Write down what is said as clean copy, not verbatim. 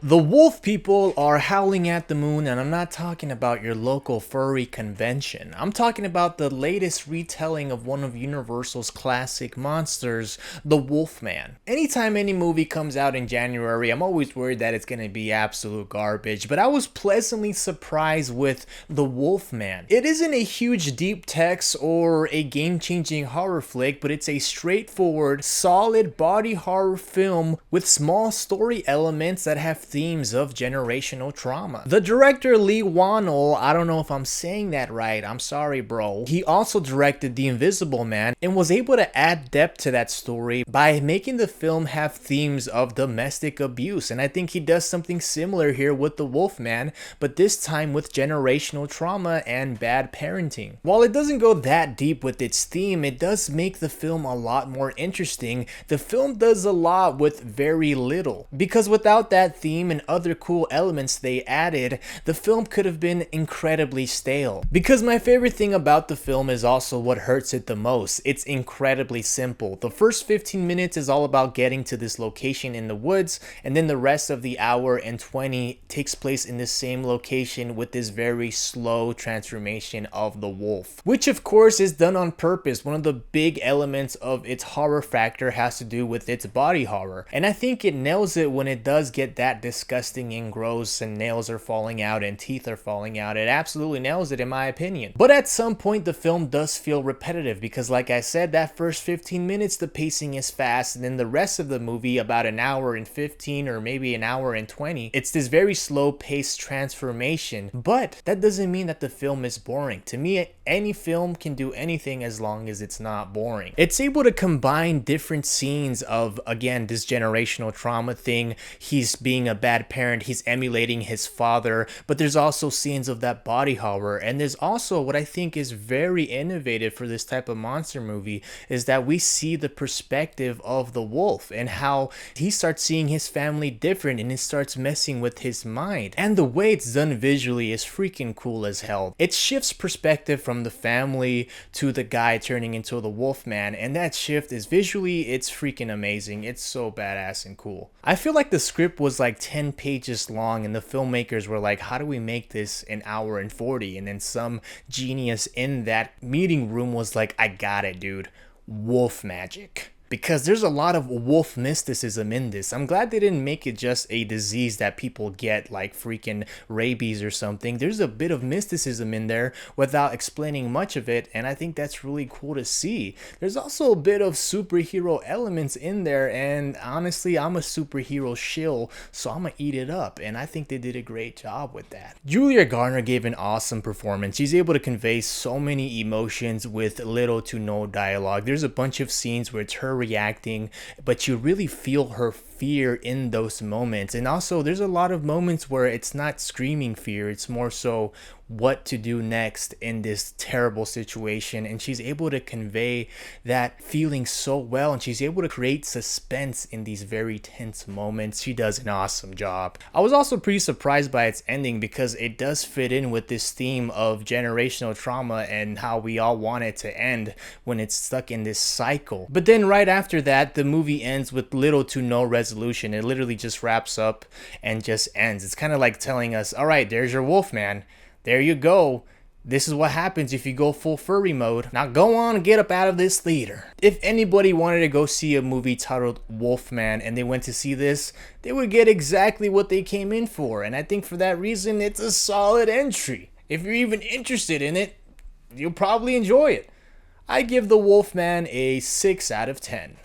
The wolf people are howling at the moon, and I'm not talking about your local furry convention. I'm talking about the latest retelling of one of Universal's classic monsters, the Wolfman. Anytime any movie comes out in January, I'm always worried that it's gonna be absolute garbage, but I was pleasantly surprised with the Wolfman. It isn't a huge deep text or a game-changing horror flick, but it's a straightforward, solid body horror film with small story elements that have themes of generational trauma. The director Lee Wannell, I don't know if I'm saying that right, I'm sorry bro, he also directed The Invisible Man and was able to add depth to that story by making the film have themes of domestic abuse, and I think he does something similar here with The Wolfman, but this time with generational trauma and bad parenting. While it doesn't go that deep with its theme, it does make the film a lot more interesting. The film does a lot with very little, because without that theme and other cool elements they added, the film could have been incredibly stale. Because my favorite thing about the film is also what hurts it the most. It's incredibly simple. The first 15 minutes is all about getting to this location in the woods, and then the rest of the hour and 20 takes place in the same location with this very slow transformation of the wolf, which of course is done on purpose. One of the big elements of its horror factor has to do with its body horror, and I think it nails it when it does get that disgusting and gross and nails are falling out and teeth are falling out. It absolutely nails it in my opinion. But at some point the film does feel repetitive because, like I said, that first 15 minutes the pacing is fast, and then the rest of the movie, about an hour and 15 or maybe an hour and 20, it's this very slow paced transformation. But that doesn't mean that the film is boring. To me, any film can do anything as long as it's not boring. It's able to combine different scenes of, again, this generational trauma thing. He's being a bad parent, he's emulating his father, but there's also scenes of that body horror. And there's also what I think is very innovative for this type of monster movie is that we see the perspective of the wolf and how he starts seeing his family different, and it starts messing with his mind. And the way it's done visually is freaking cool as hell. It shifts perspective from the family to the guy turning into the Wolfman, and that shift is visually, it's freaking amazing. It's so badass and cool. I feel like the script was like 10 pages long, and the filmmakers were like, how do we make this an hour and 40? And then some genius in that meeting room was like, I got it, dude. Wolf magic. Because there's a lot of wolf mysticism in this. I'm glad they didn't make it just a disease that people get like freaking rabies or something. There's a bit of mysticism in there without explaining much of it, and I think that's really cool to see. There's also a bit of superhero elements in there, and honestly, I'm a superhero shill, so I'm gonna eat it up, and I think they did a great job with that. Julia Garner gave an awesome performance. She's able to convey so many emotions with little to no dialogue. There's a bunch of scenes where it's her reacting, but you really feel her fear in those moments. And also there's a lot of moments where it's not screaming fear, it's more so what to do next in this terrible situation, and she's able to convey that feeling so well, and she's able to create suspense in these very tense moments. She does an awesome job. I was also pretty surprised by its ending because it does fit in with this theme of generational trauma and how we all want it to end when it's stuck in this cycle. But then right after that, the movie ends with little to no resolution. It literally just wraps up and just ends. It's kind of like telling us, all right, there's your Wolfman. There you go. This is what happens if you go full furry mode. Now go on and get up out of this theater. If anybody wanted to go see a movie titled Wolfman and they went to see this, they would get exactly what they came in for. And I think for that reason, it's a solid entry. If you're even interested in it, you'll probably enjoy it. I give The Wolfman a 6 out of 10.